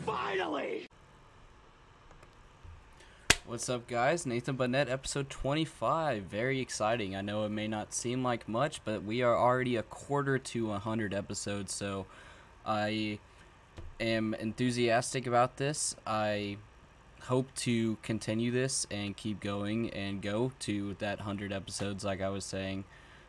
Finally! What's up, guys? Nathan Burnett, episode 25. Very exciting. I know it may not seem like much, but we are already a quarter to 100 episodes, so I am enthusiastic about this. I hope to continue this and keep going and go to that 100 episodes like I was saying.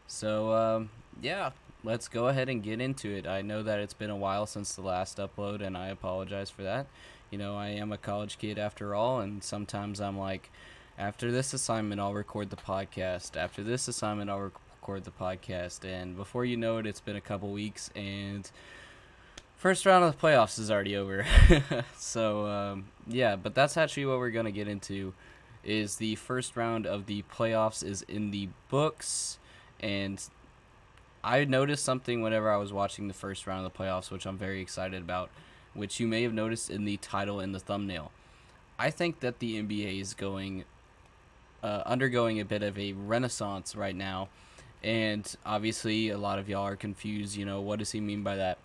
So, yeah, let's go ahead and get into it. I know that it's been a while since the last upload, and I apologize for that. You know, I am a college kid after all, and sometimes I'm like, after this assignment, I'll record the podcast. After this assignment, I'll record the podcast. And before you know it, it's been a couple weeks, and first round of the playoffs is already over. So, yeah, but that's actually what we're going to get into, is the first round of the playoffs is in the books. And I noticed something whenever I was watching the first round of the playoffs, which I'm very excited about, which you may have noticed in the title and the thumbnail. I think that the NBA is undergoing a bit of a renaissance right now, and obviously a lot of y'all are confused, you know, what does he mean by that?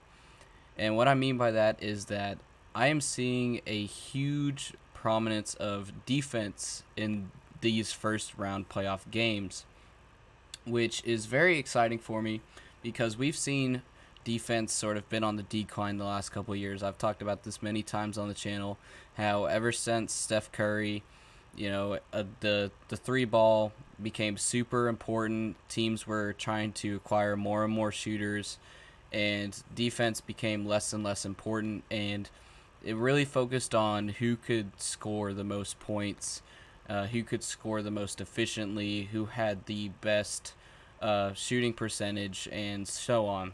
And what I mean by that is that I am seeing a huge prominence of defense in these first round playoff games, which is very exciting for me because we've seen defense sort of been on the decline the last couple of years. I've talked about this many times on the channel, how ever since Steph Curry, you know, the three ball became super important. Teams were trying to acquire more and more shooters, and defense became less and less important, and it really focused on who could score the most points, who could score the most efficiently, who had the best shooting percentage, and so on.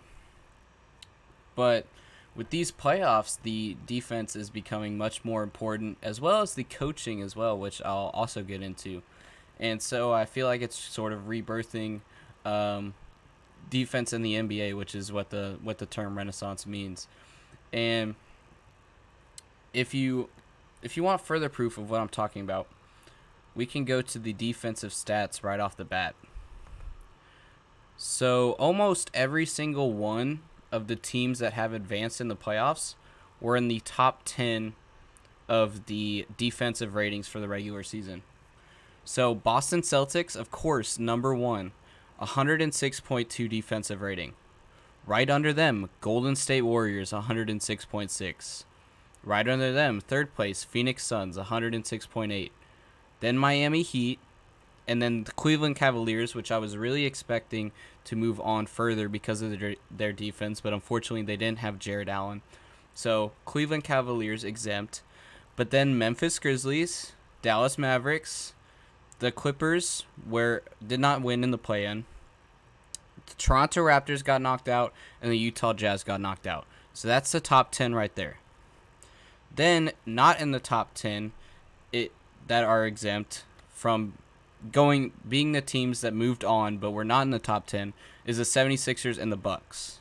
But with these playoffs, the defense is becoming much more important, as well as the coaching as well, which I'll also get into. And so I feel like it's sort of rebirthing defense in the NBA, which is what the term renaissance means. And if you want further proof of what I'm talking about, we can go to the defensive stats right off the bat. So almost every single one of the teams that have advanced in the playoffs were in the top 10 of the defensive ratings for the regular season. So Boston Celtics, of course, number one, 106.2 defensive rating. Right under them, Golden State Warriors, 106.6. Right under them, third place, Phoenix Suns, 106.8. Then Miami Heat, and then the Cleveland Cavaliers, which I was really expecting to move on further because of their defense, but unfortunately they didn't have Jared Allen. So Cleveland Cavaliers exempt. But then Memphis Grizzlies, Dallas Mavericks, the Clippers did not win in the play-in. The Toronto Raptors got knocked out, and the Utah Jazz got knocked out. So that's the top 10 right there. Then, not in the top 10 that are exempt from being the teams that moved on but were not in the top 10 is the 76ers and the Bucks.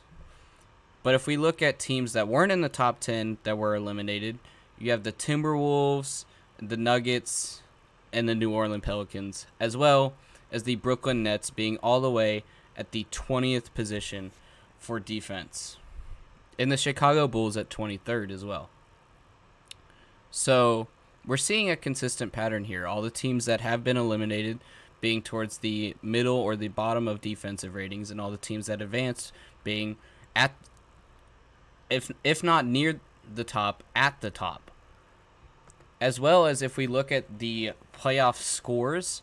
But if we look at teams that weren't in the top 10 that were eliminated, you have the Timberwolves, the Nuggets, and the New Orleans Pelicans, as well as the Brooklyn Nets being all the way at the 20th position for defense, and the Chicago Bulls at 23rd as well. So we're seeing a consistent pattern here. All the teams that have been eliminated being towards the middle or the bottom of defensive ratings, and all the teams that advanced being at, if not near the top, at the top. As well as if we look at the playoff scores,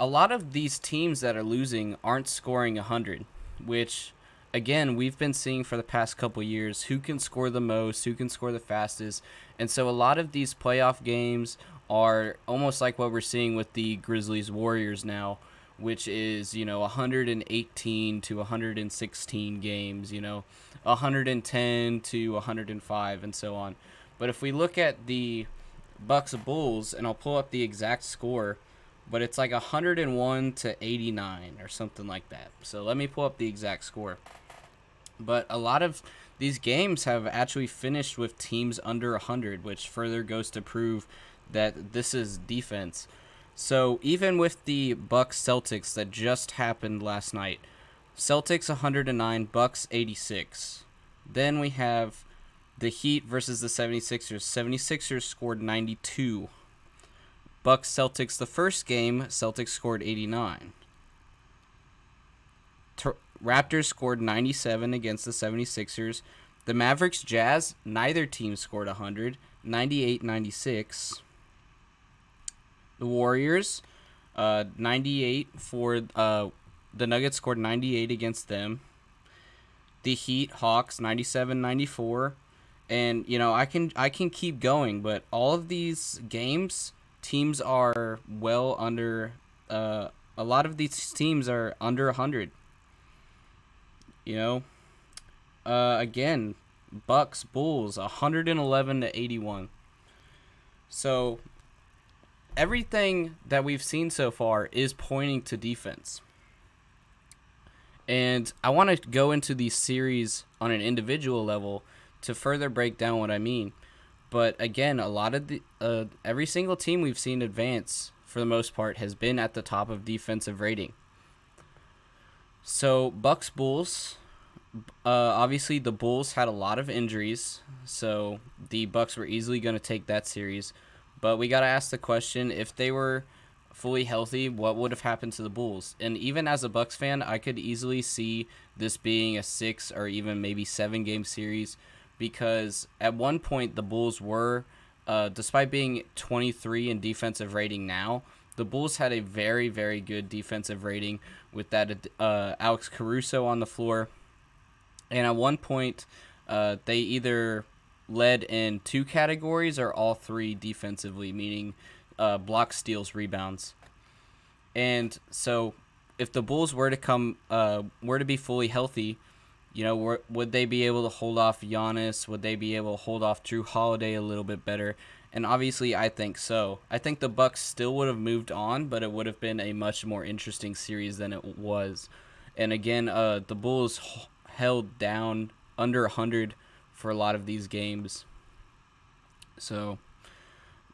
a lot of these teams that are losing aren't scoring 100, which, again, we've been seeing for the past couple years who can score the most, who can score the fastest. And so a lot of these playoff games are almost like what we're seeing with the Grizzlies Warriors now, which is, you know, 118 to 116 games, you know, 110 to 105 and so on. But if we look at the Bucks Bulls, and I'll pull up the exact score, but it's like 101 to 89 or something like that. So let me pull up the exact score. But a lot of these games have actually finished with teams under 100, which further goes to prove that this is defense. So even with the Bucks Celtics that just happened last night, Celtics 109, Bucks 86. Then we have The Heat versus the 76ers. 76ers scored 92. Bucks Celtics, the first game, Celtics scored 89. Raptors scored 97 against the 76ers. The Mavericks Jazz, neither team scored 100. 98-96. The Warriors, 98 for the Nuggets scored 98 against them. The Heat Hawks 97-94. And I can keep going, but all of these games, teams are well under a lot of these teams are under 100. Again, Bucks Bulls 111-81. So everything that we've seen so far is pointing to defense. And I want to go into these series on an individual level to further break down what I mean. But again, a lot of the every single team we've seen advance for the most part has been at the top of defensive rating. So Bucks Bulls, obviously the Bulls had a lot of injuries, so the Bucks were easily going to take that series. But we got to ask the question, if they were fully healthy, what would have happened to the Bulls? And even as a Bucks fan, I could easily see this being a 6 or even maybe 7 game series, because at one point the Bulls were, despite being 23 in defensive rating now, the Bulls had a very, very good defensive rating with that Alex Caruso on the floor. And at one point, they either led in 2 categories or all 3 defensively, meaning blocks, steals, rebounds. And so if the Bulls were to be fully healthy, would they be able to hold off Giannis? Would they be able to hold off Drew Holiday a little bit better? And obviously, I think so. I think the Bucks still would have moved on, but it would have been a much more interesting series than it was. And again, the Bulls held down under 100 for a lot of these games. So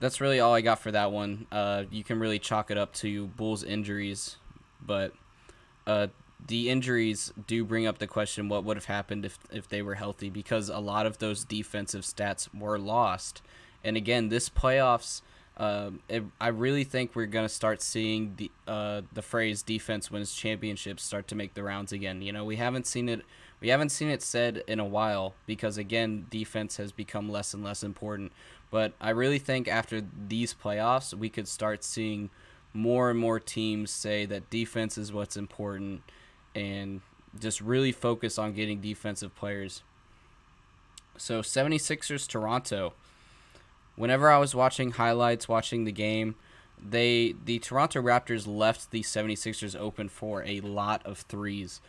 that's really all I got for that one. You can really chalk it up to Bulls injuries, but the injuries do bring up the question, what would have happened if they were healthy, because a lot of those defensive stats were lost. And again, this playoffs, I really think we're going to start seeing the phrase defense wins championships start to make the rounds again. We haven't seen it said in a while, because again, defense has become less and less important. But I really think after these playoffs, we could start seeing more and more teams say that defense is what's important and just really focus on getting defensive players. So 76ers Toronto. Whenever I was watching highlights, watching the game, the Toronto Raptors left the 76ers open for a lot of threes.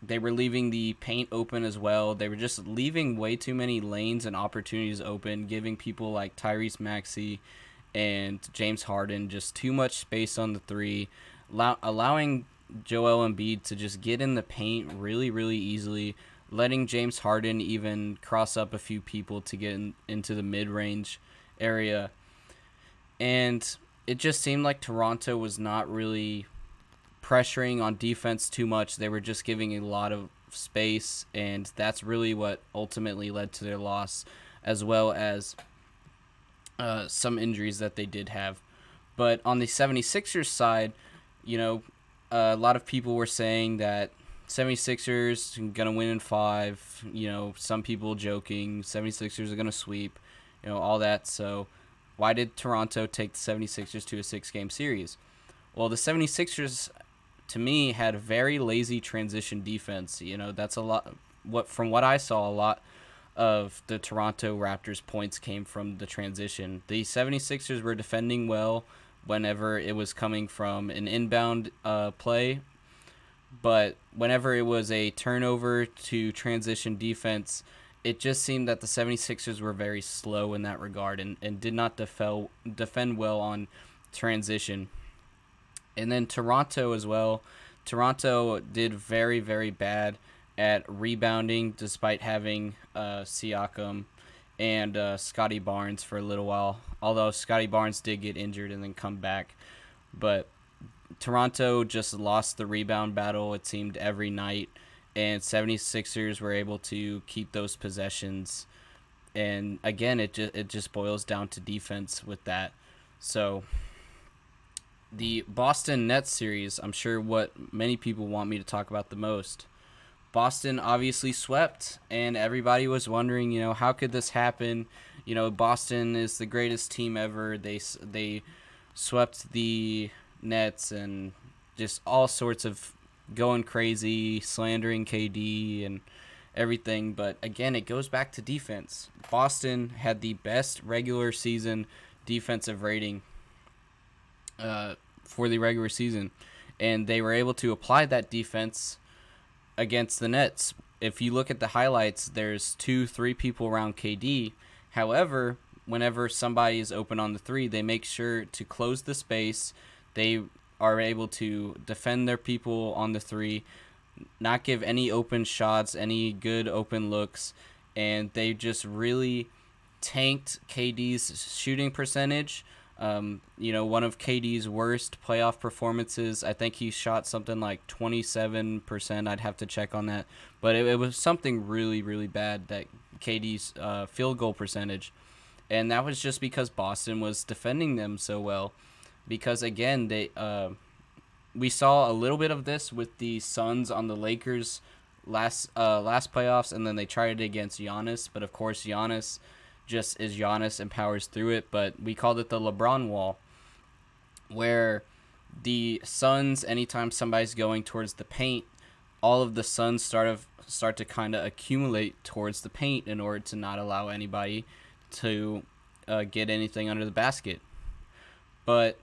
They were leaving the paint open as well. They were just leaving way too many lanes and opportunities open, giving people like Tyrese Maxey and James Harden just too much space on the three, allowing Joel Embiid to just get in the paint really, really easily, letting James Harden even cross up a few people to get into the mid-range area. And it just seemed like Toronto was not really pressuring on defense too much. They were just giving a lot of space, and that's really what ultimately led to their loss, as well as some injuries that they did have. But on the 76ers side, a lot of people were saying that 76ers are going to win in 5, some people joking, 76ers are going to sweep, all that. So why did Toronto take the 76ers to a 6-game series? Well, the 76ers, to me, had a very lazy transition defense. That's a lot. From what I saw, a lot of the Toronto Raptors points came from the transition. The 76ers were defending well whenever it was coming from an inbound play, but whenever it was a turnover to transition defense, it just seemed that the 76ers were very slow in that regard and did not defend well on transition. And then Toronto as well. Toronto did very, very bad at rebounding, despite having Siakam and Scottie Barnes for a little while. Although Scottie Barnes did get injured and then come back. But Toronto just lost the rebound battle, it seemed, every night. and 76ers were able to keep those possessions. And again, it just boils down to defense with that. So the Boston Nets series, I'm sure what many people want me to talk about the most. Boston obviously swept, and everybody was wondering, how could this happen? Boston is the greatest team ever. They swept the Nets and just all sorts of going crazy, slandering KD and everything. But again, it goes back to defense. Boston had the best regular season defensive rating for the regular season, and they were able to apply that defense against the Nets. If you look at the highlights, there's 2-3 people around KD. However, whenever somebody is open on the three, they make sure to close the space. They are able to defend their people on the three, not give any open shots, any good open looks, and they just really tanked KD's shooting percentage. One of KD's worst playoff performances, I think he shot something like 27%. I'd have to check on that. But it was something really, really bad, that KD's field goal percentage. And that was just because Boston was defending them so well. Because, again, we saw a little bit of this with the Suns on the Lakers last playoffs, and then they tried it against Giannis. But, of course, Giannis just is Giannis and powers through it. But we called it the LeBron wall, where the Suns, anytime somebody's going towards the paint, all of the Suns start to kind of accumulate towards the paint in order to not allow anybody to get anything under the basket. But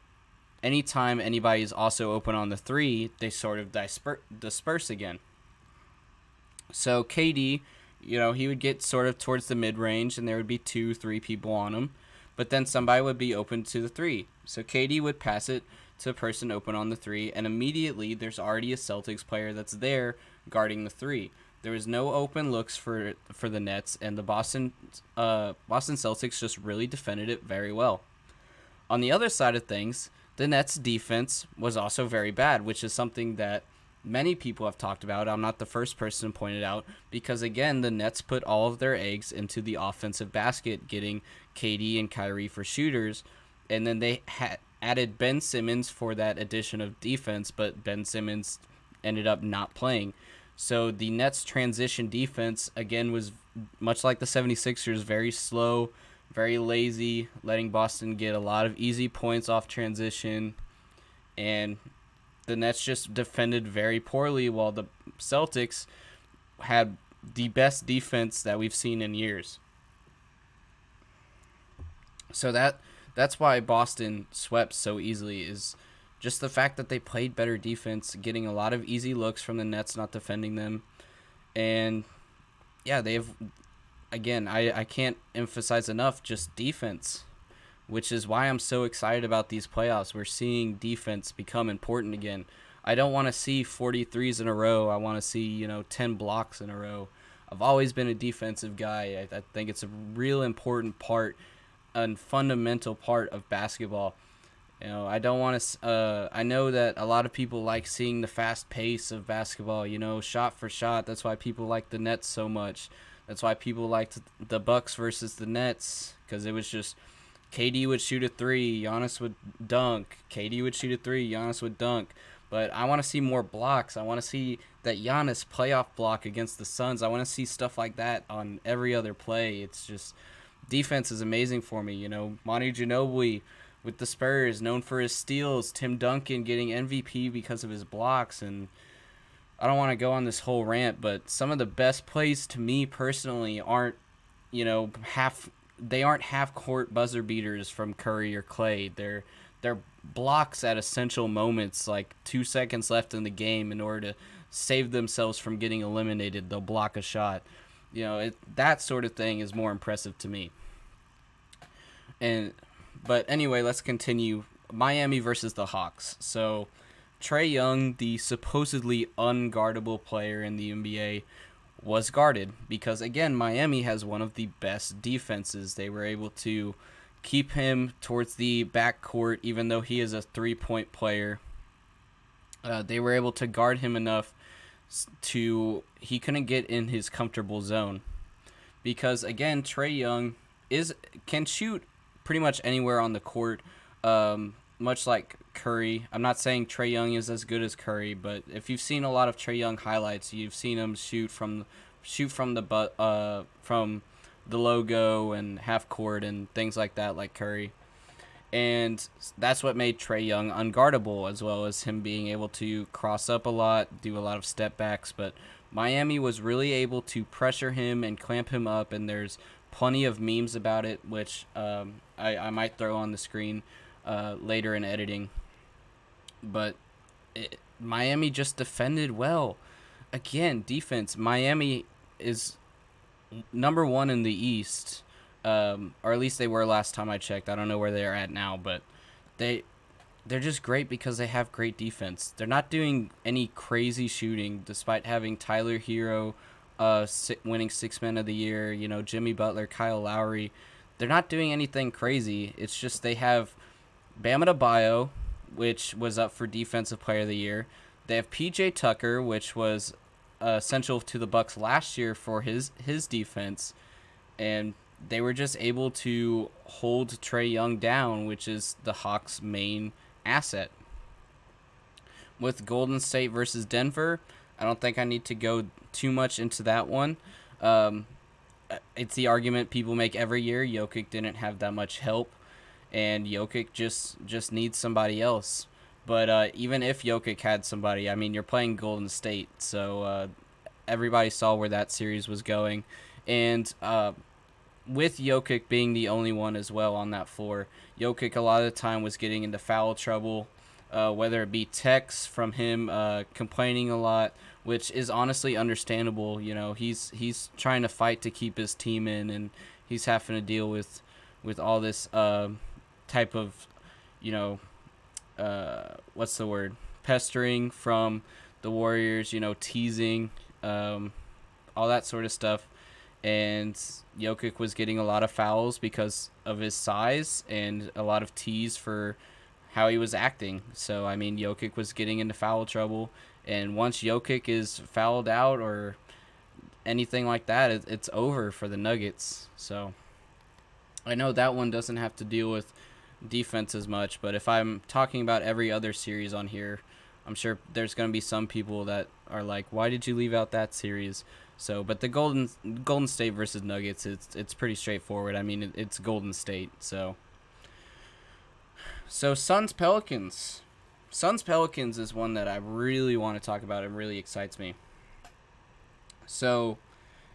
anytime anybody's also open on the three, they sort of disperse again. So KD, he would get sort of towards the mid-range, and there would be 2-3 people on him. But then somebody would be open to the three. So KD would pass it to a person open on the three, and immediately there's already a Celtics player that's there guarding the three. There was no open looks for the Nets, and the Boston Celtics just really defended it very well. On the other side of things, the Nets' defense was also very bad, which is something that many people have talked about. I'm not the first person to point it out, because, again, the Nets put all of their eggs into the offensive basket, getting KD and Kyrie for shooters, and then they added Ben Simmons for that addition of defense, but Ben Simmons ended up not playing. So the Nets' transition defense, again, was much like the 76ers, very slow, very lazy, letting Boston get a lot of easy points off transition, and the Nets just defended very poorly, while the Celtics had the best defense that we've seen in years. So that's why Boston swept so easily, is just the fact that they played better defense, getting a lot of easy looks from the Nets, not defending them. And, yeah, I can't emphasize enough just defense, which is why I'm so excited about these playoffs. We're seeing defense become important again. I don't want to see 43s in a row. I want to see, 10 blocks in a row. I've always been a defensive guy. I think it's a real important part and fundamental part of basketball. I don't want to. I know that a lot of people like seeing the fast pace of basketball. Shot for shot. That's why people like the Nets so much. That's why people liked the Bucks versus the Nets, because it was just KD would shoot a three, Giannis would dunk. KD would shoot a three, Giannis would dunk. But I want to see more blocks. I want to see that Giannis playoff block against the Suns. I want to see stuff like that on every other play. It's just defense is amazing for me. Manu Ginobili with the Spurs, known for his steals. Tim Duncan getting MVP because of his blocks. And I don't want to go on this whole rant, but some of the best plays to me personally aren't, they aren't half-court buzzer beaters from Curry or Clay. They're blocks at essential moments, like 2 seconds left in the game, in order to save themselves from getting eliminated. They'll block a shot. That sort of thing is more impressive to me. But anyway, let's continue. Miami versus the Hawks. So Trae Young, the supposedly unguardable player in the NBA, was guarded because, again, Miami has one of the best defenses. They were able to keep him towards the backcourt, even though he is a three-point player. They were able to guard him enough he couldn't get in his comfortable zone because again Trae Young can shoot pretty much anywhere on the court, much like Curry. I'm not saying Trae Young is as good as Curry, but if you've seen a lot of Trae Young highlights, you've seen him shoot from the logo and half court and things like that, like Curry. And that's what made Trae Young unguardable, as well as him being able to cross up a lot, do a lot of step backs. But Miami was really able to pressure him and clamp him up, and there's plenty of memes about it, which I might throw on the screen later in editing. But Miami just defended well. Again, defense. Miami is number 1 in the East. Or at least they were last time I checked. I don't know where they're at now, but they're just great because they have great defense. They're not doing any crazy shooting, despite having Tyler Herro winning 6th Man of the Year, Jimmy Butler, Kyle Lowry. They're not doing anything crazy. It's just they have Bam Adebayo, which was up for Defensive Player of the Year. They have PJ Tucker, which was essential to the Bucks last year for his defense, and they were just able to hold Trae Young down, which is the Hawks' main asset. With Golden State versus Denver, I don't think I need to go too much into that one. It's the argument people make every year. Jokic didn't have that much help, and Jokic just needs somebody else. But even if Jokic had somebody, I mean, you're playing Golden State, so everybody saw where that series was going. And with Jokic being the only one as well on that floor, Jokic a lot of the time was getting into foul trouble, whether it be texts from him complaining a lot, which is honestly understandable. He's trying to fight to keep his team in, and he's having to deal with all this type of, what's the word? Pestering from the Warriors, teasing, all that sort of stuff. And Jokic was getting a lot of fouls because of his size and a lot of tease for how he was acting. So, I mean, Jokic was getting into foul trouble. And once Jokic is fouled out or anything like that, it's over for the Nuggets. So, I know that one doesn't have to deal with defense as much. But if I'm talking about every other series on here, I'm sure there's going to be some people that are like, why did you leave out that series? So, but the Golden State versus Nuggets, it's pretty straightforward. I mean, it's Golden State. So Suns Pelicans. Suns Pelicans is one that I really want to talk about. It really excites me. So,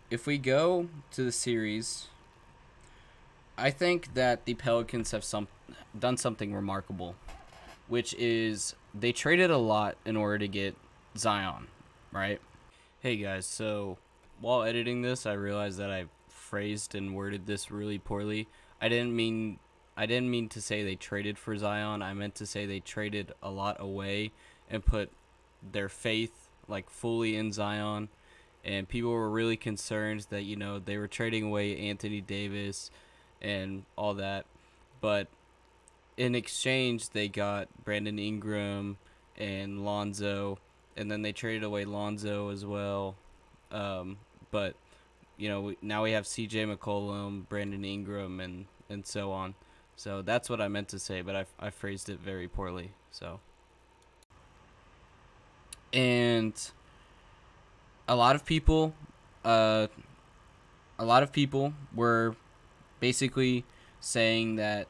if we go to the series, I think that the Pelicans have done something remarkable, which is they traded a lot in order to get Zion, right? Hey guys, so while editing this, I realized that I phrased and worded this really poorly. I didn't mean to say they traded for Zion. I meant to say they traded a lot away and put their faith fully in Zion. And people were really concerned that, they were trading away Anthony Davis and all that. But in exchange, they got Brandon Ingram and Lonzo, and then they traded away Lonzo as well. But, now we have CJ McCollum, Brandon Ingram, and so on. So that's what I meant to say, but I phrased it very poorly. So, and a lot of people were basically saying that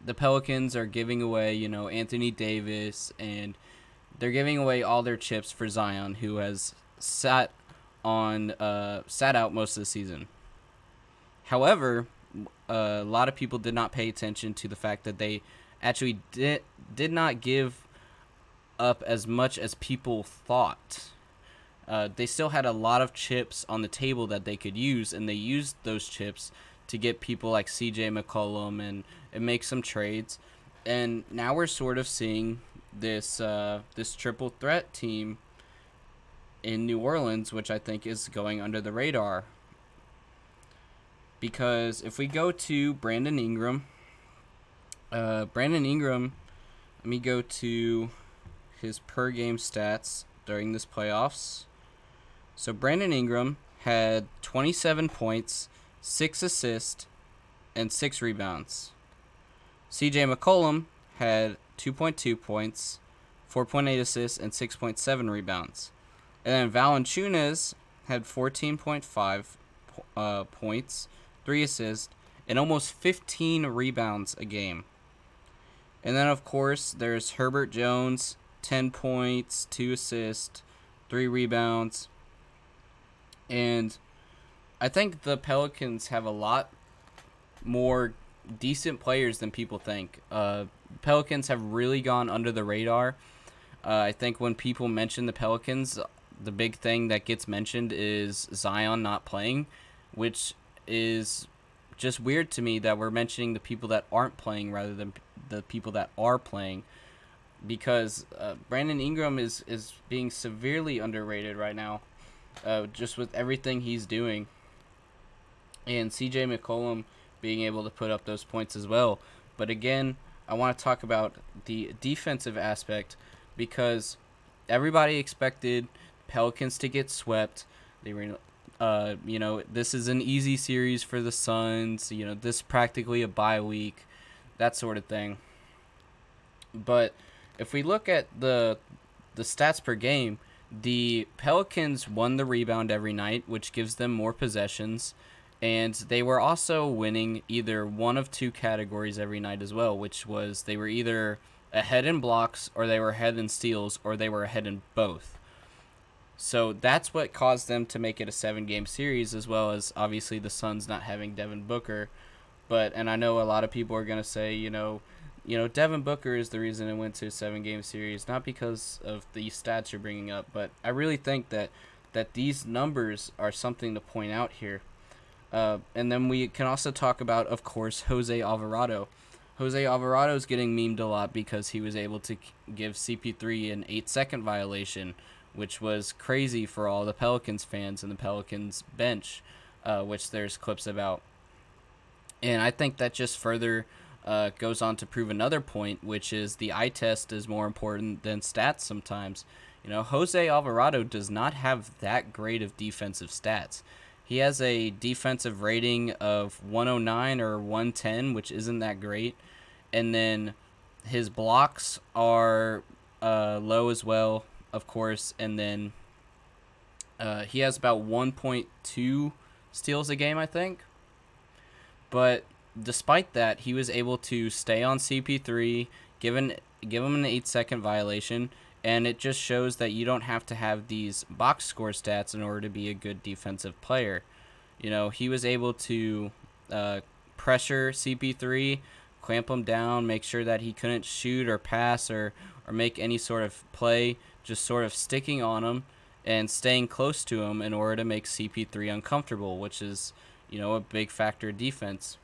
the Pelicans are giving away, Anthony Davis, and they're giving away all their chips for Zion, who has sat out most of the season. However, a lot of people did not pay attention to the fact that they actually did not give up as much as people thought. They still had a lot of chips on the table that they could use, and they used those chips to get people like CJ McCollum and make some trades. And now we're sort of seeing this triple threat team in New Orleans, which I think is going under the radar. Because if we go to Brandon Ingram, let me go to his per game stats during this playoffs. So Brandon Ingram had 27 points, 6 assists, and 6 rebounds. CJ McCollum had 2.2 points, 4.8 assists, and 6.7 rebounds. And then Valanciunas had 14.5 points, 3 assists, and almost 15 rebounds a game. And then, of course, there's Herbert Jones, 10 points, 2 assists, 3 rebounds. And I think the Pelicans have a lot more decent players than people think. Pelicans have really gone under the radar. I think when people mention the Pelicans, the big thing that gets mentioned is Zion not playing, which is just weird to me that we're mentioning the people that aren't playing rather than the people that are playing, because Brandon Ingram is being severely underrated right now, just with everything he's doing, and CJ McCollum being able to put up those points as well. But again, I want to talk about the defensive aspect, because everybody expected Pelicans to get swept. They were, this is an easy series for the Suns. This is practically a bye week, that sort of thing. But if we look at the stats per game, the Pelicans won the rebound every night, which gives them more possessions. And they were also winning either one of two categories every night as well, which was they were either ahead in blocks, or they were ahead in steals, or they were ahead in both. So that's what caused them to make it a 7-game series, as well as obviously the Suns not having Devin Booker. And I know a lot of people are going to say, Devin Booker is the reason it went to a 7-game series, not because of the stats you're bringing up, but I really think that these numbers are something to point out here. And then we can also talk about, of course, Jose Alvarado. Jose Alvarado is getting memed a lot because he was able to give CP3 an 8-second violation, which was crazy for all the Pelicans fans and the Pelicans bench, which there's clips about. And I think that just further goes on to prove another point, which is the eye test is more important than stats sometimes. Jose Alvarado does not have that great of defensive stats. He has a defensive rating of 109 or 110, which isn't that great. And then his blocks are low as well, of course. And then he has about 1.2 steals a game, I think. But despite that, he was able to stay on CP3, give him an 8-second violation. And it just shows that you don't have to have these box score stats in order to be a good defensive player. He was able to pressure CP3, clamp him down, make sure that he couldn't shoot or pass or make any sort of play, just sort of sticking on him and staying close to him in order to make CP3 uncomfortable, which is, a big factor of defense.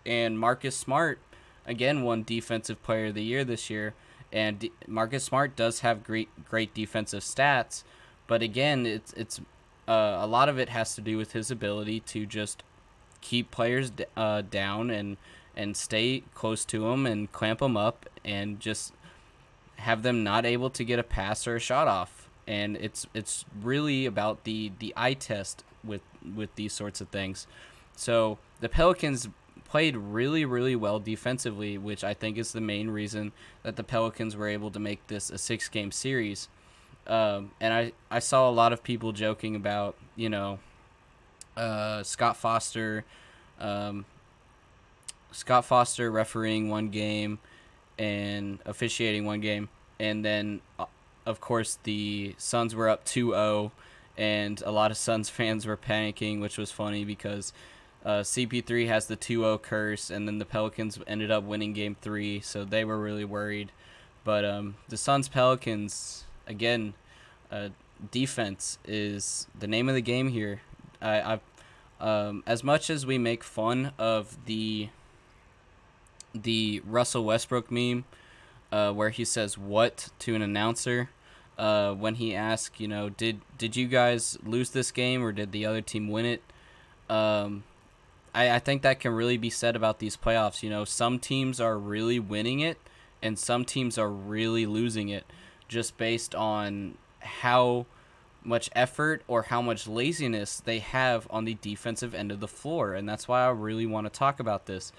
And Marcus Smart, again, won Defensive Player of the Year this year. And Marcus Smart does have great defensive stats, but again, it's a lot of it has to do with his ability to just keep players down and stay close to them and clamp them up and just have them not able to get a pass or a shot off. And it's really about the eye test with these sorts of things. So the Pelicans played really, really well defensively, which I think is the main reason that the Pelicans were able to make this a 6-game series. And I saw a lot of people joking about, Scott Foster refereeing one game and officiating one game. And then, of course, the Suns were up 2-0, and a lot of Suns fans were panicking, which was funny because CP3 has the 2-0 curse, and then the Pelicans ended up winning Game 3, so they were really worried. But the Suns-Pelicans, again, defense is the name of the game here. As much as we make fun of the Russell Westbrook meme, where he says "what" to an announcer, when he asks, did you guys lose this game or did the other team win it? I think that can really be said about these playoffs. Some teams are really winning it, and some teams are really losing it, just based on how much effort or how much laziness they have on the defensive end of the floor. And that's why I really want to talk about this,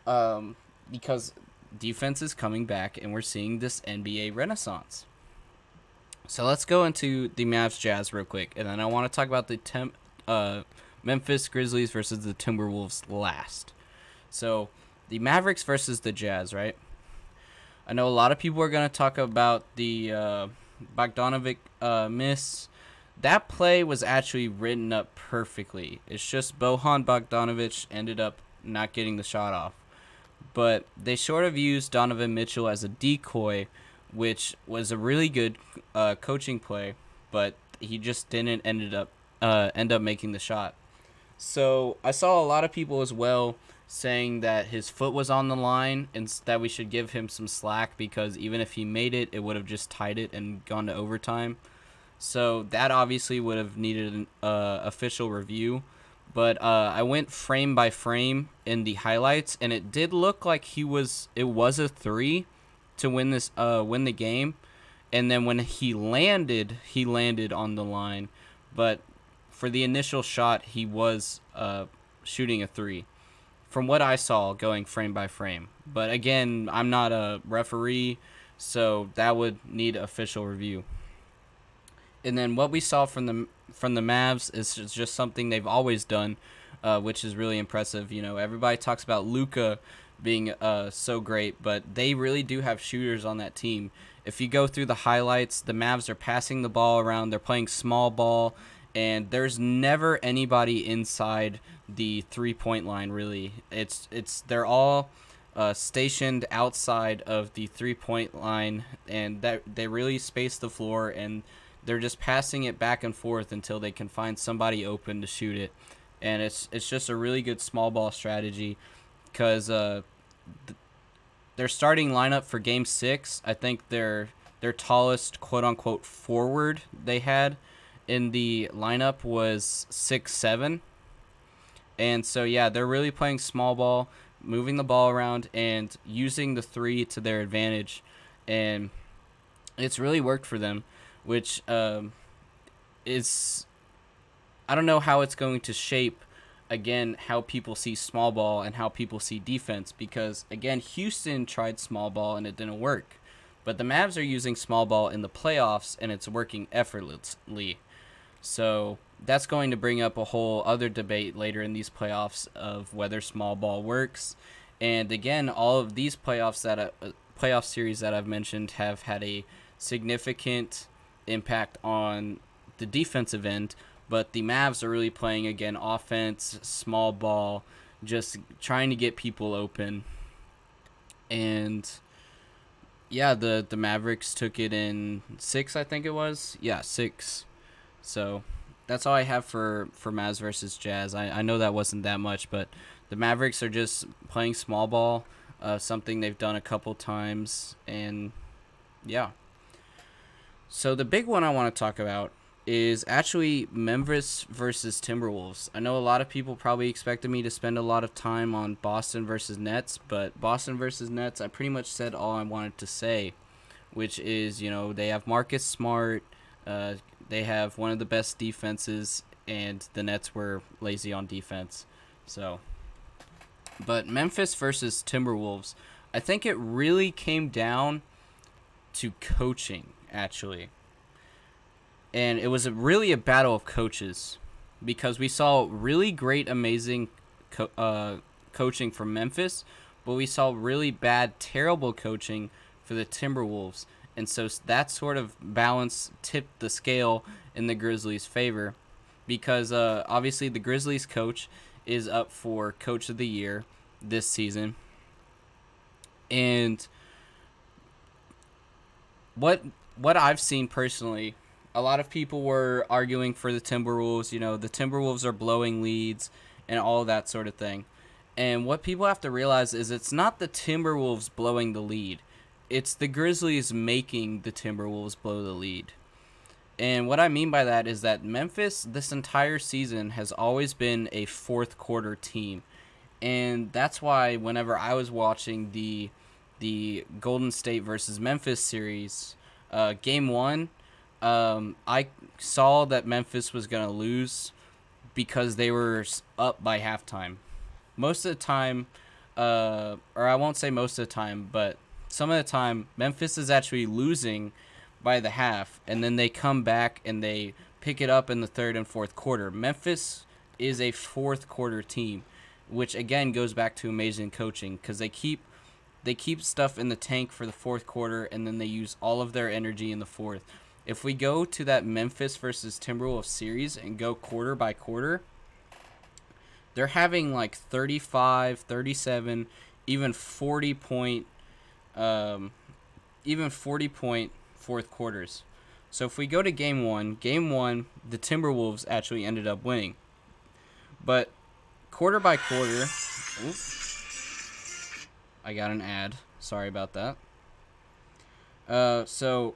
because defense is coming back and we're seeing this NBA renaissance. So let's go into the Mavs Jazz real quick, and then I want to talk about the Memphis Grizzlies versus the Timberwolves last. So the Mavericks versus the Jazz, right? I know a lot of people are going to talk about the Bogdanovic miss. That play was actually written up perfectly. It's just Bojan Bogdanovic ended up not getting the shot off. But they sort of used Donovan Mitchell as a decoy, which was a really good coaching play, but he just didn't end up making the shot. So I saw a lot of people as well saying that his foot was on the line and that we should give him some slack because even if he made it, it would have just tied it and gone to overtime. So that obviously would have needed an official review. But I went frame by frame in the highlights, and it did look like it was a 3 to win the game. And then when he landed on the line. But for the initial shot, he was shooting a 3. From what I saw going frame by frame. But again, I'm not a referee, so that would need official review. And then what we saw from the Mavs is just something they've always done, which is really impressive. You know, everybody talks about Luka being so great, but they really do have shooters on that team. If you go through the highlights, the Mavs are passing the ball around, they're playing small ball, and there's never anybody inside the 3-point line, really. They're all stationed outside of the 3-point line, and that they really space the floor, and they're just passing it back and forth until they can find somebody open to shoot it. And it's just a really good small ball strategy because their starting lineup for Game 6, I think their tallest quote-unquote forward they had in the lineup was 6'7". And so, yeah, they're really playing small ball, moving the ball around, and using the 3 to their advantage. And it's really worked for them, which is, I don't know how it's going to shape, again, how people see small ball and how people see defense. Because, again, Houston tried small ball and it didn't work. But the Mavs are using small ball in the playoffs, and it's working effortlessly. So that's going to bring up a whole other debate later in these playoffs of whether small ball works. And again, all of these playoff series that I've mentioned have had a significant impact on the defensive end, but the Mavs are really playing, again, offense, small ball, just trying to get people open. And yeah, the Mavericks took it in 6, I think it was. Yeah, 6. So that's all I have for Mavs versus Jazz. I know that wasn't that much, but the Mavericks are just playing small ball, something they've done a couple times, and yeah. So the big one I want to talk about is actually Memphis versus Timberwolves. I know a lot of people probably expected me to spend a lot of time on Boston versus Nets, but Boston versus Nets, I pretty much said all I wanted to say, which is, you know, they have Marcus Smart, they have one of the best defenses, and the Nets were lazy on defense. So, but Memphis versus Timberwolves, I think it really came down to coaching, actually. And it was really a battle of coaches because we saw really great, amazing coaching from Memphis, but we saw really bad, terrible coaching for the Timberwolves. And so that sort of balance tipped the scale in the Grizzlies' favor because obviously the Grizzlies coach is up for Coach of the Year this season. And what I've seen personally, a lot of people were arguing for the Timberwolves. You know, the Timberwolves are blowing leads and all that sort of thing. And what people have to realize is it's not the Timberwolves blowing the lead. It's the Grizzlies making the Timberwolves blow the lead. And what I mean by that is that Memphis, this entire season, has always been a fourth quarter team. And that's why whenever I was watching the Golden State versus Memphis series, Game 1, I saw that Memphis was going to lose because they were up by halftime. Most of the time, or I won't say most of the time, but some of the time, Memphis is actually losing by the half, and then they come back and they pick it up in the third and fourth quarter. Memphis is a fourth quarter team, which again goes back to amazing coaching, because they keep stuff in the tank for the fourth quarter, and then they use all of their energy in the fourth. If we go to that Memphis versus Timberwolves series and go quarter by quarter, they're having like 35, 37, even 40 point fourth quarters. So if we go to game one, the Timberwolves actually ended up winning. But quarter by quarter, I got an ad. Sorry about that. So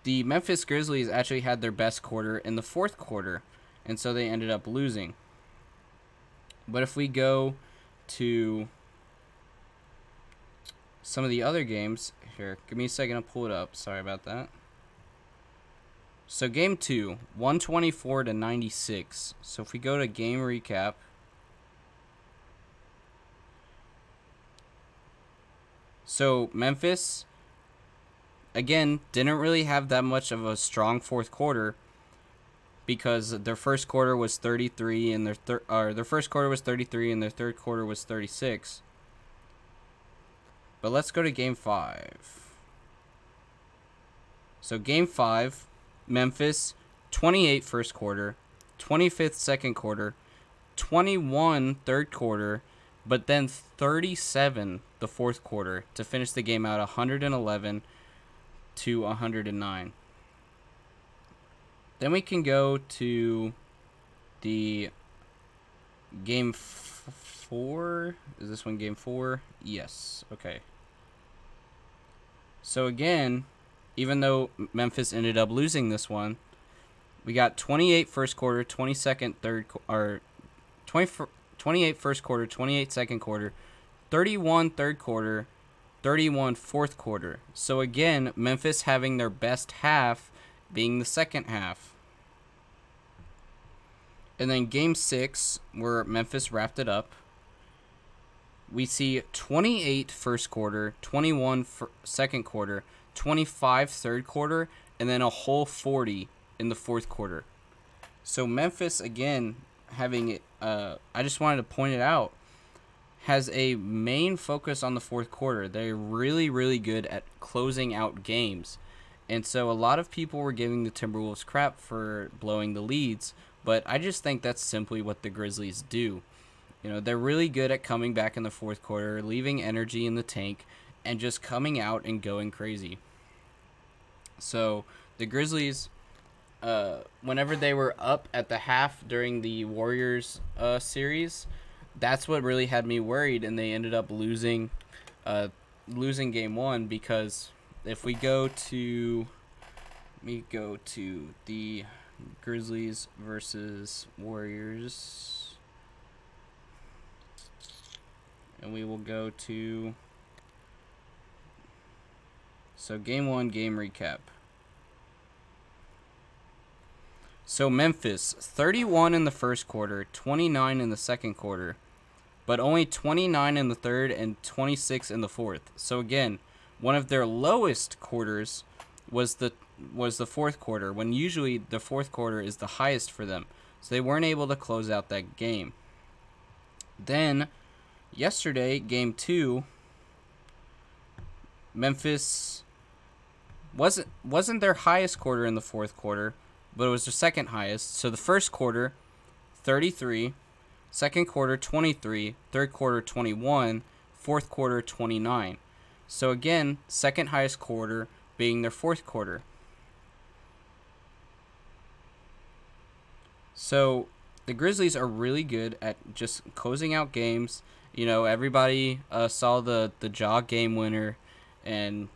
the Memphis Grizzlies actually had their best quarter in the fourth quarter, and so they ended up losing. But if we go to some of the other games, here, give me a second to pull it up. Sorry about that. So game 2, 124-96. So if we go to game recap, so Memphis, again, didn't really have that much of a strong fourth quarter, because their first quarter was 33 and their first quarter was 33 and their third quarter was 36. But let's go to game 5. So game 5, Memphis 28 first quarter, 25th second quarter, 21 third quarter, but then 37 the fourth quarter to finish the game out 111-109. Then we can go to the game 4. Is this one game 4? Yes. Okay. So again, even though Memphis ended up losing this one, we got 28 first quarter, 28 first quarter, 28 second quarter, 31 third quarter, 31 fourth quarter. So again, Memphis having their best half being the second half. And then game 6, where Memphis wrapped it up, we see 28 first quarter, 21 second quarter, 25 third quarter, and then a whole 40 in the fourth quarter. So Memphis, again, having it, I just wanted to point it out, has a main focus on the fourth quarter. They're really, really good at closing out games. And so a lot of people were giving the Timberwolves crap for blowing the leads, but I just think that's simply what the Grizzlies do. You know, they're really good at coming back in the fourth quarter, leaving energy in the tank, and just coming out and going crazy. So the Grizzlies, whenever they were up at the half during the Warriors series, that's what really had me worried, and they ended up losing game 1, because if we go to the Grizzlies versus Warriors, and we will go to, so game 1 game recap. So Memphis 31 in the first quarter, 29 in the second quarter, but only 29 in the third and 26 in the fourth. So again, one of their lowest quarters was the fourth quarter, when usually the fourth quarter is the highest for them. So they weren't able to close out that game. Then yesterday, game 2, Memphis wasn't their highest quarter in the fourth quarter, but it was their second highest. So the first quarter, 33, second quarter, 23, third quarter, 21, fourth quarter, 29. So again, second highest quarter being their fourth quarter. So the Grizzlies are really good at just closing out games. You know, everybody saw the Ja game winner, and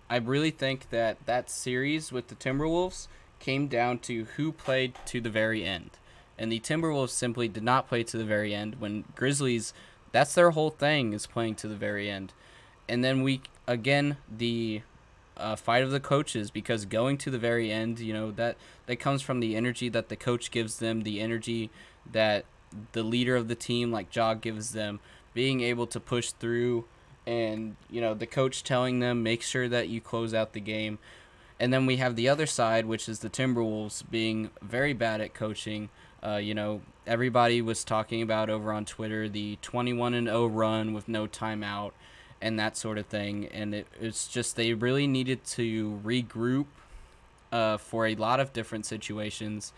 I really think that series with the Timberwolves came down to who played to the very end. And the Timberwolves simply did not play to the very end, when Grizzlies, that's their whole thing, is playing to the very end. And then the fight of the coaches, because going to the very end, that comes from the energy that the coach gives them, the energy that the leader of the team like Jog gives them, being able to push through, and the coach telling them, make sure that you close out the game. And then we have the other side, which is the Timberwolves being very bad at coaching. Everybody was talking about over on Twitter the 21-0 run with no timeout and that sort of thing. And it's just they really needed to regroup for a lot of different situations.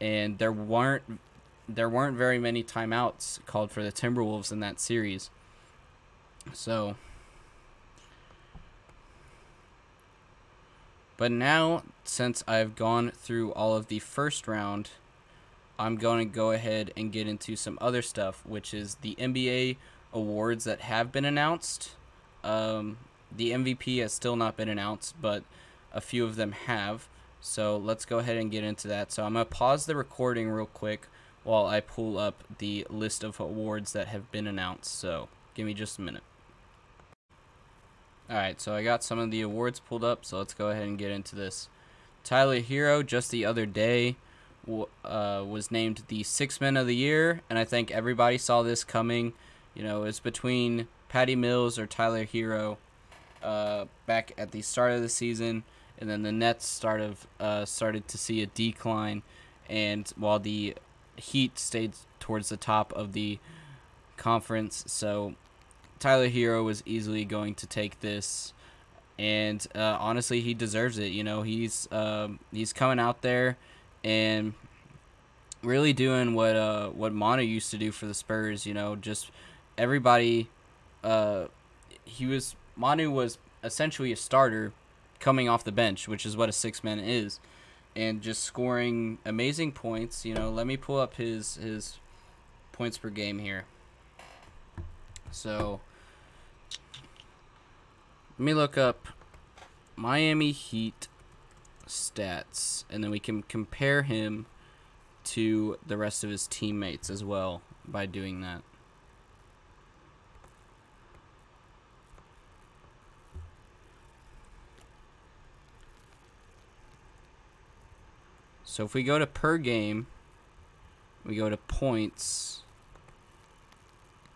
And there weren't very many timeouts called for the Timberwolves in that series. So... But now, since I've gone through all of the first round, I'm going to go ahead and get into some other stuff, which is the NBA awards that have been announced. The MVP has still not been announced, but a few of them have. So let's go ahead and get into that. So I'm going to pause the recording real quick while I pull up the list of awards that have been announced. So give me just a minute. Alright, so I got some of the awards pulled up, so let's go ahead and get into this. Tyler Herro, just the other day, was named the Sixth Man of the Year, and I think everybody saw this coming. It's between Patty Mills or Tyler Herro back at the start of the season, and then the Nets started to see a decline, and while the Heat stayed towards the top of the conference, so... Tyler Herro was easily going to take this, and honestly, he deserves it. He's coming out there and really doing what Manu used to do for the Spurs. Just everybody. Manu was essentially a starter coming off the bench, which is what a six man is, and just scoring amazing points. Let me pull up his points per game here. So. Let me look up Miami Heat stats, and then we can compare him to the rest of his teammates as well by doing that. So if we go to per game, we go to points.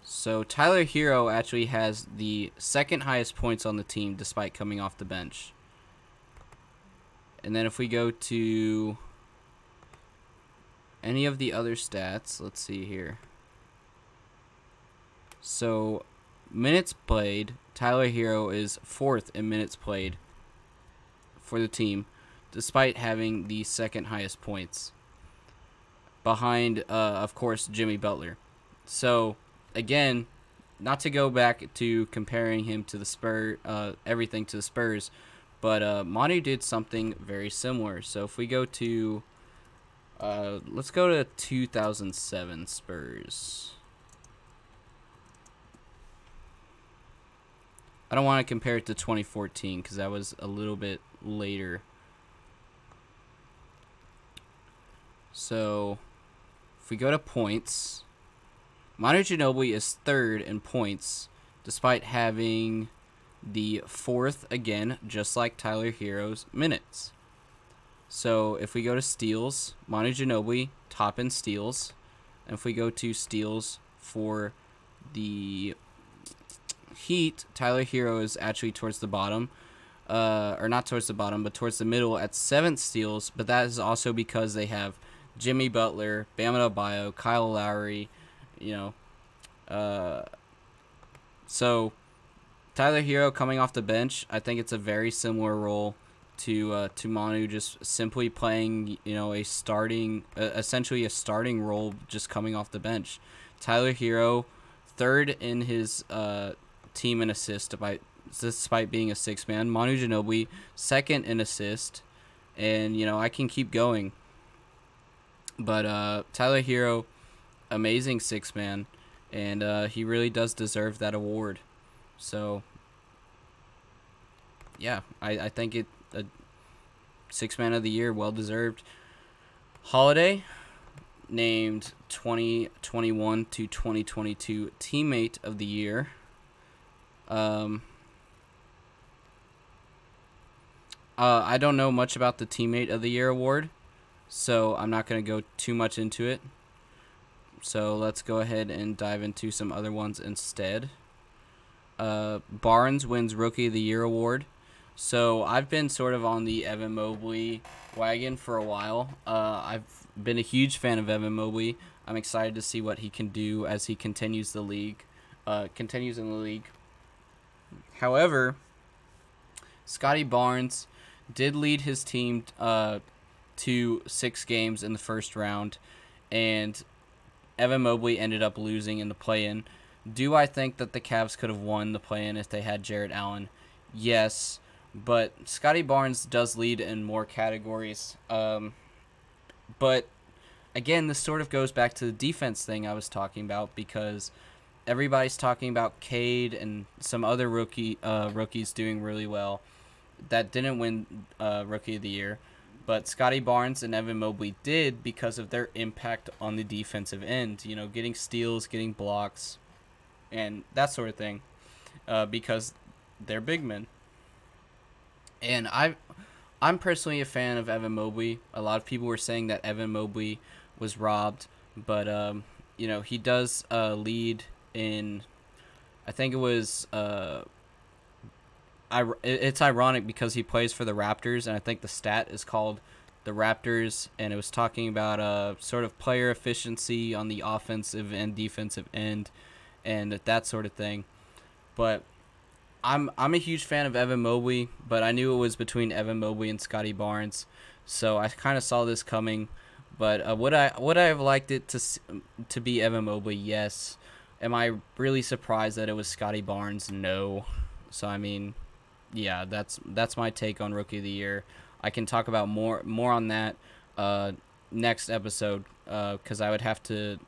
So Tyler Herro actually has the second highest points on the team despite coming off the bench. And then if we go to any of the other stats, let's see here. So minutes played, Tyler Herro is fourth in minutes played for the team despite having the second highest points. Behind, of course, Jimmy Butler. So... Again, not to go back to comparing him to the Spurs, everything to the Spurs, but Manu did something very similar. So if we go to, let's go to 2007 Spurs. I don't want to compare it to 2014 because that was a little bit later. So if we go to points... Manu Ginobili is third in points, despite having the fourth, again, just like Tyler Herro's minutes. So if we go to steals, Manu Ginobili, top in steals. And if we go to steals for the Heat, Tyler Herro is actually towards the bottom. Or not towards the bottom, but towards the middle at 7 steals. But that is also because they have Jimmy Butler, Bam Adebayo, Kyle Lowry... So Tyler Herro coming off the bench, I think it's a very similar role to Manu, just simply playing, essentially a starting role, just coming off the bench. Tyler Herro, third in his team in assist despite being a six man. Manu Ginobili, second in assist, and I can keep going. But Tyler Herro, amazing six man, and he really does deserve that award. So yeah, I think it a six man of the year, well deserved. Holiday, named 2021 to 2022 teammate of the year. I don't know much about the Teammate of the Year award, so I'm not going to go too much into it. So let's go ahead and dive into some other ones instead. Barnes wins Rookie of the Year award. So I've been sort of on the Evan Mobley wagon for a while. I've been a huge fan of Evan Mobley. I'm excited to see what he can do as he continues in the league. However, Scottie Barnes did lead his team to 6 games in the first round, and Evan Mobley ended up losing in the play-in. Do I think that the Cavs could have won the play-in if they had Jarrett Allen? Yes, but Scottie Barnes does lead in more categories. But again, this sort of goes back to the defense thing I was talking about, because everybody's talking about Cade and some other rookies doing really well that didn't win Rookie of the Year. But Scottie Barnes and Evan Mobley did because of their impact on the defensive end. You know, getting steals, getting blocks, and that sort of thing, because they're big men. And I'm personally a fan of Evan Mobley. A lot of people were saying that Evan Mobley was robbed, but you know, he does lead in, I think it was, it's ironic because he plays for the Raptors, and I think the stat is called the Raptors, and it was talking about sort of player efficiency on the offensive and defensive end, and that sort of thing. But I'm a huge fan of Evan Mobley, but I knew it was between Evan Mobley and Scottie Barnes, so I kind of saw this coming. But would I have liked it to be Evan Mobley? Yes. Am I really surprised that it was Scottie Barnes? No. So I mean, yeah, that's my take on Rookie of the Year. I can talk about more on that next episode, because I would have to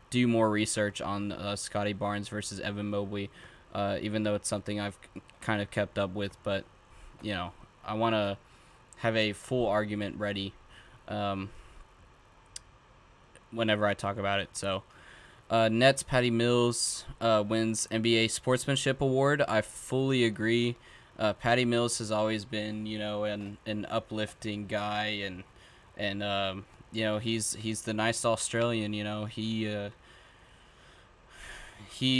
do more research on Scottie Barnes versus Evan Mobley, even though it's something I've kind of kept up with. But you know, I want to have a full argument ready whenever I talk about it. So Nets Patty Mills wins NBA Sportsmanship Award. I fully agree. Patty Mills has always been, you know, an uplifting guy, and you know, he's the nice Australian. You know, he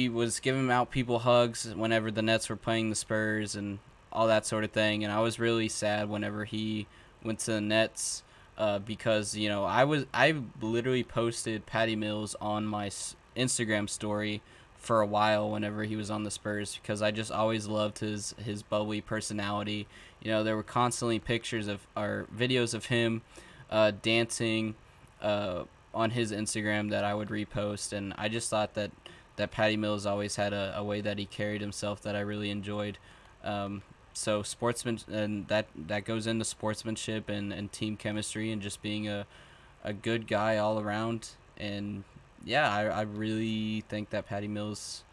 was giving out people hugs whenever the Nets were playing the Spurs and all that sort of thing. And I was really sad whenever he went to the Nets, because, you know, I literally posted Patty Mills on my Instagram story for a while whenever he was on the Spurs, because I just always loved his bubbly personality. You know, there were constantly pictures of or videos of him dancing on his Instagram that I would repost, and I just thought that Patty Mills always had a way that he carried himself that I really enjoyed. So sportsman, and that goes into sportsmanship and team chemistry and just being a good guy all around. And yeah, I really think that Patty Mills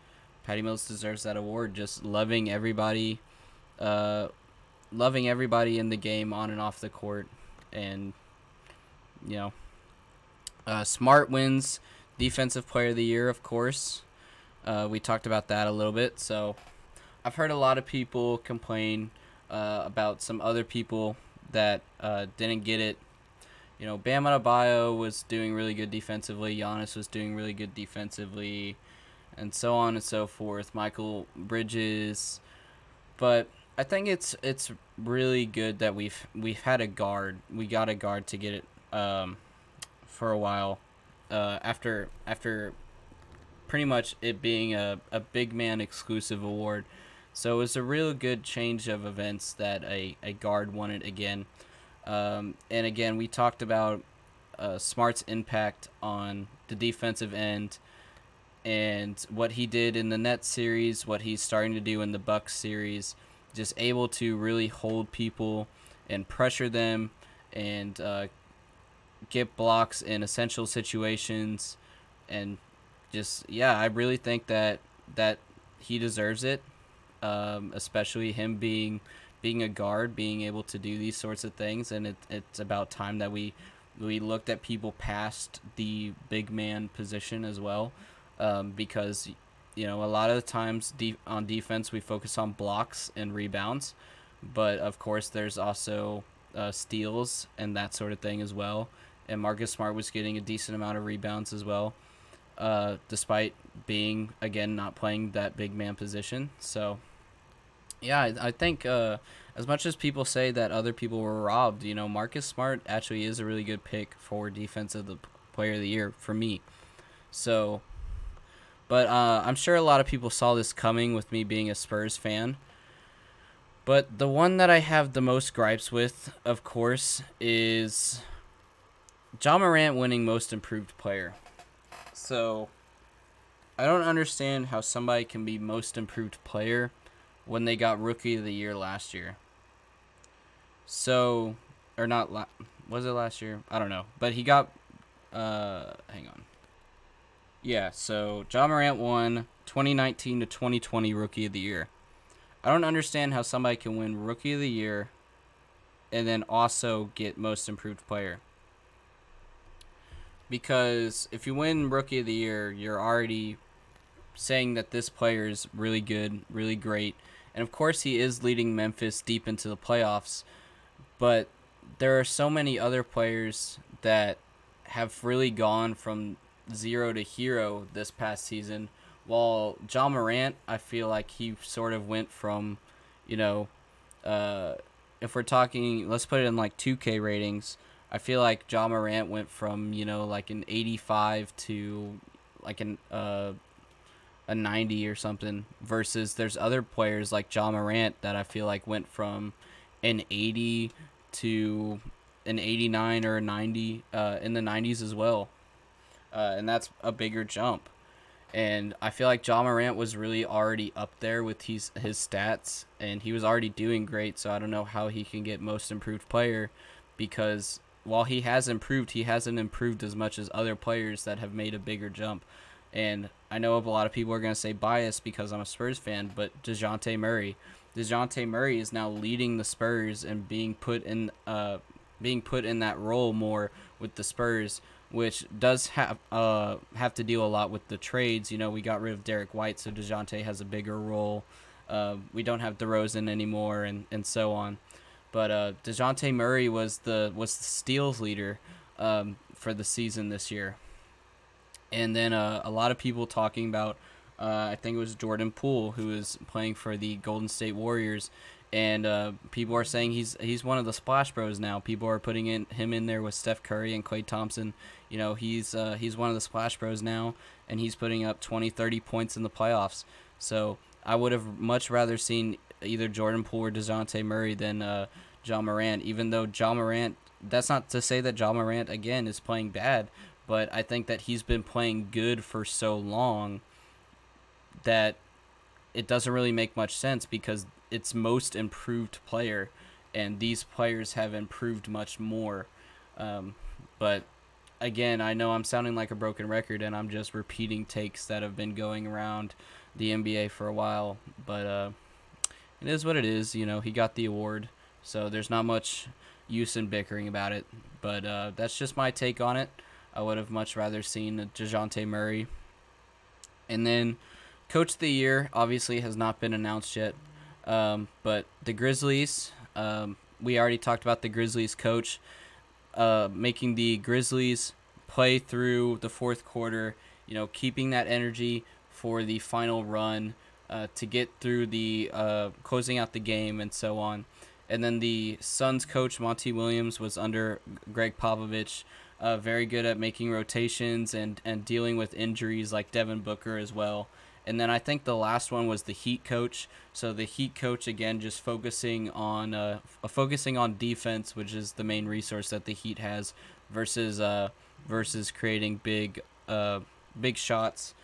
deserves that award. Just loving everybody in the game on and off the court. And you know, Smart wins Defensive Player of the Year, of course. We talked about that a little bit. So I've heard a lot of people complain about some other people that didn't get it. You know, Bam Adebayo was doing really good defensively. Giannis was doing really good defensively, and so on and so forth. Michael Bridges, but I think it's really good that we've had a guard. We got a guard to get it for a while after pretty much it being a big man exclusive award. So it was a real good change of events that a guard won it again. And again, we talked about Smart's impact on the defensive end and what he did in the Nets series, what he's starting to do in the Bucks series, just able to really hold people and pressure them and get blocks in essential situations. And just, yeah, I really think that he deserves it, especially him being a guard, being able to do these sorts of things. And it's about time that we looked at people past the big man position as well, because, you know, a lot of the times on defense we focus on blocks and rebounds, but of course there's also steals and that sort of thing as well. And Marcus Smart was getting a decent amount of rebounds as well, despite being, again, not playing that big man position. So, yeah, I think as much as people say that other people were robbed, Marcus Smart actually is a really good pick for Defensive Player of the Year for me. So, but I'm sure a lot of people saw this coming with me being a Spurs fan. But the one that I have the most gripes with, of course, is Ja Morant winning Most Improved Player. So, I don't understand how somebody can be Most Improved Player when they got Rookie of the Year last year. So, or not, was it last year? I don't know. But he got, hang on. Yeah, so Ja Morant won 2019 to 2020 Rookie of the Year. I don't understand how somebody can win Rookie of the Year and then also get Most Improved Player. Because if you win Rookie of the Year, you're already saying that this player is really good, really great. And of course he is leading Memphis deep into the playoffs. But there are so many other players that have really gone from zero to hero this past season. While Ja Morant, I feel like he sort of went from, if we're talking, let's put it in like 2K ratings, I feel like Ja Morant went from, like an 85 to like a 90 or something, versus there's other players like Ja Morant that I feel like went from an 80 to an 89 or a 90 in the 90s as well. And that's a bigger jump. And I feel like Ja Morant was really already up there with his stats, and he was already doing great, so I don't know how he can get Most Improved Player, because while he has improved, he hasn't improved as much as other players that have made a bigger jump. And I know a lot of people are going to say bias because I'm a Spurs fan, but DeJounte Murray is now leading the Spurs and being put in that role more with the Spurs, which does have to deal a lot with the trades. We got rid of Derek White, so DeJounte has a bigger role. We don't have DeRozan anymore, and so on. But DeJounte Murray was the steals leader for the season this year. And then a lot of people talking about, I think it was Jordan Poole, who is playing for the Golden State Warriors, and people are saying he's one of the Splash Bros now. People are putting him in there with Steph Curry and Klay Thompson. He's one of the Splash Bros now, and he's putting up 20, 30 points in the playoffs. So I would have much rather seen either Jordan Poole or DeJounte Murray than Ja Morant, even though Ja Morant, that's not to say that Ja Morant, again, is playing bad, but I think that he's been playing good for so long that it doesn't really make much sense, because it's Most Improved Player, and these players have improved much more. But again, I know I'm sounding like a broken record, and I'm just repeating takes that have been going around the NBA for a while. But it is what it is. He got the award, so there's not much use in bickering about it. But that's just my take on it. I would have much rather seen DeJounte Murray. And then Coach of the Year obviously has not been announced yet. But the Grizzlies, we already talked about the Grizzlies coach making the Grizzlies play through the fourth quarter, keeping that energy for the final run to get through the closing out the game and so on. And then the Suns coach, Monty Williams, was under Greg Popovich, very good at making rotations and dealing with injuries like Devin Booker as well. And then I think the last one was the Heat coach. So the Heat coach, again, just focusing on defense, which is the main resource that the Heat has, versus creating big shots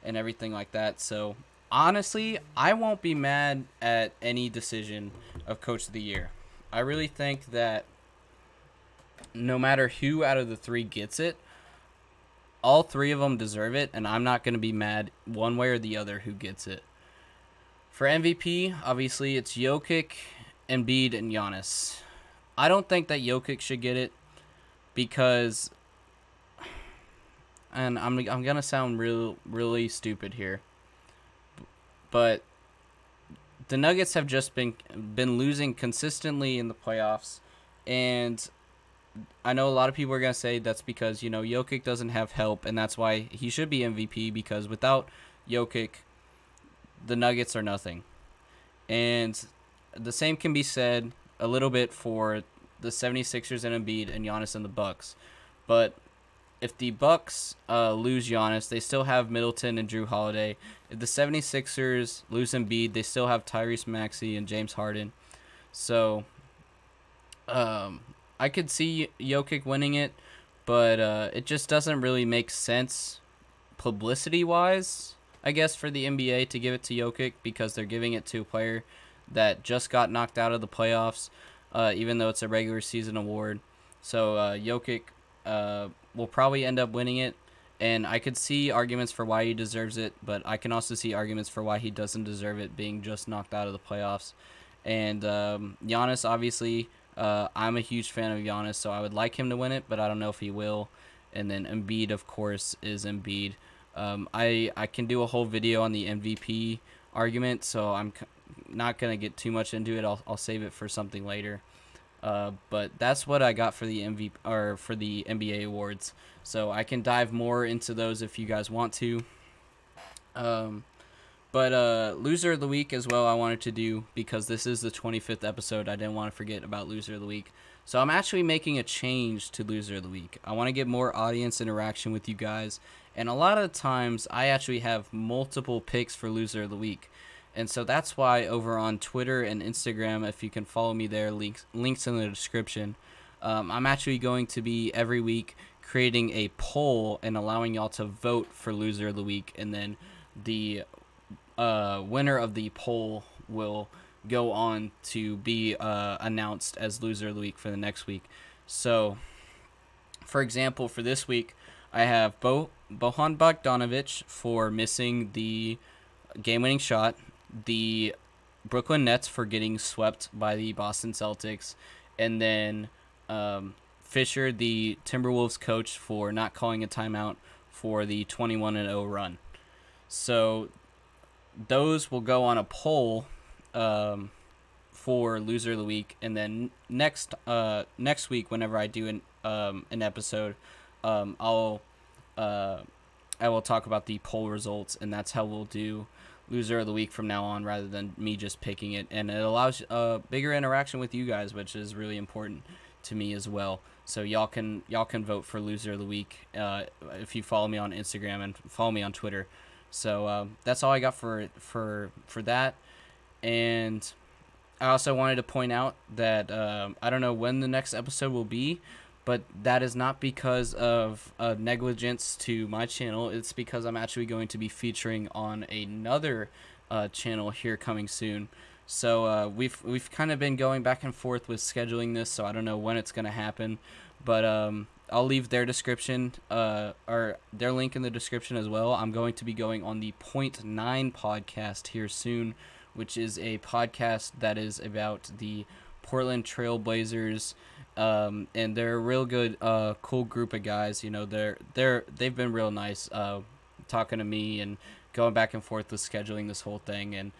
and everything like that. So honestly, I won't be mad at any decision of Coach of the Year. I really think that no matter who out of the three gets it, all three of them deserve it, and I'm not going to be mad one way or the other who gets it. For MVP, obviously, it's Jokic, Embiid, and Giannis. I don't think that Jokic should get it because, and I'm going to sound really stupid here, but the Nuggets have just been losing consistently in the playoffs, and I know a lot of people are gonna say that's because Jokic doesn't have help, and that's why he should be MVP, because without Jokic, the Nuggets are nothing. And the same can be said a little bit for the 76ers and Embiid and Giannis and the Bucks. But if the Bucks lose Giannis, they still have Middleton and Drew Holiday. If the 76ers lose Embiid, they still have Tyrese Maxey and James Harden. So I could see Jokic winning it, but it just doesn't really make sense publicity-wise, I guess, for the NBA to give it to Jokic, because they're giving it to a player that just got knocked out of the playoffs, even though it's a regular season award. So Jokic will probably end up winning it, and I could see arguments for why he deserves it, but I can also see arguments for why he doesn't deserve it, being just knocked out of the playoffs. And Giannis, obviously, I'm a huge fan of Giannis, so I would like him to win it, but I don't know if he will. And then Embiid, of course, is Embiid. I can do a whole video on the MVP argument, so I'm not going to get too much into it. I'll save it for something later. But that's what I got for the MVP, or for the NBA awards. So I can dive more into those if you guys want to. But loser of the week as well I wanted to do, because this is the 25th episode. I didn't want to forget about loser of the week. So I'm actually making a change to loser of the week. I want to get more audience interaction with you guys. And a lot of times I actually have multiple picks for loser of the week. And so that's why over on Twitter and Instagram, if you can follow me there, links in the description, I'm actually going to be every week creating a poll and allowing y'all to vote for loser of the week. And then the winner of the poll will go on to be announced as loser of the week for the next week. So, for example, for this week, I have Bojan Bogdanovic for missing the game-winning shot, the Brooklyn Nets for getting swept by the Boston Celtics, and then Fisher, the Timberwolves coach, for not calling a timeout for the 21-0 run. So those will go on a poll for loser of the week, and then next week, whenever I do an episode, I will talk about the poll results, and that's how we'll do loser of the week from now on, rather than me just picking it. And it allows bigger interaction with you guys, which is really important to me as well. So y'all can vote for loser of the week if you follow me on Instagram and follow me on Twitter. So that's all I got for that. And I also wanted to point out that I don't know when the next episode will be, but that is not because of negligence to my channel. It's because I'm actually going to be featuring on another channel here coming soon. So we've kind of been going back and forth with scheduling this, so I don't know when it's going to happen. But I'll leave their description, or their link in the description as well. I'm going to be going on the Point 9 podcast here soon, which is a podcast that is about the Portland Trailblazers. And they're a real good, cool group of guys. You know, they've been real nice, talking to me and going back and forth with scheduling this whole thing. And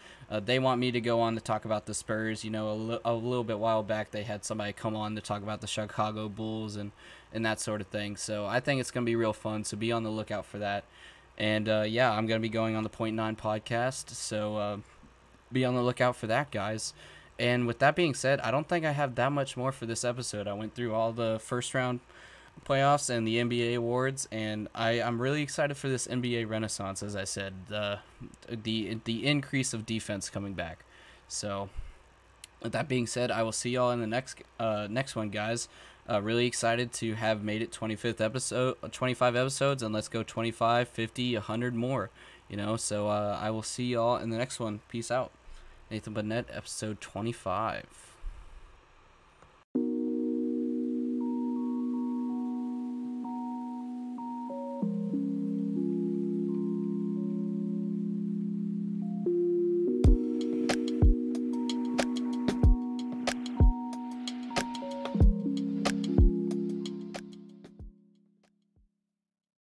they want me to go on to talk about the Spurs. You know, a little bit while back they had somebody come on to talk about the Chicago Bulls and that sort of thing. So I think it's gonna be real fun. So be on the lookout for that. And yeah, I'm gonna be going on the Point 9 podcast. So be on the lookout for that, guys. And with that being said, I don't think I have that much more for this episode. I went through all the first round playoffs and the NBA awards, and I'm really excited for this NBA renaissance, as I said, the increase of defense coming back. So with that being said, I will see y'all in the next one, guys. Really excited to have made it 25 episodes, and let's go 25, 50, 100 more, you know. So I will see y'all in the next one. Peace out. Nathan Burnett, episode 25.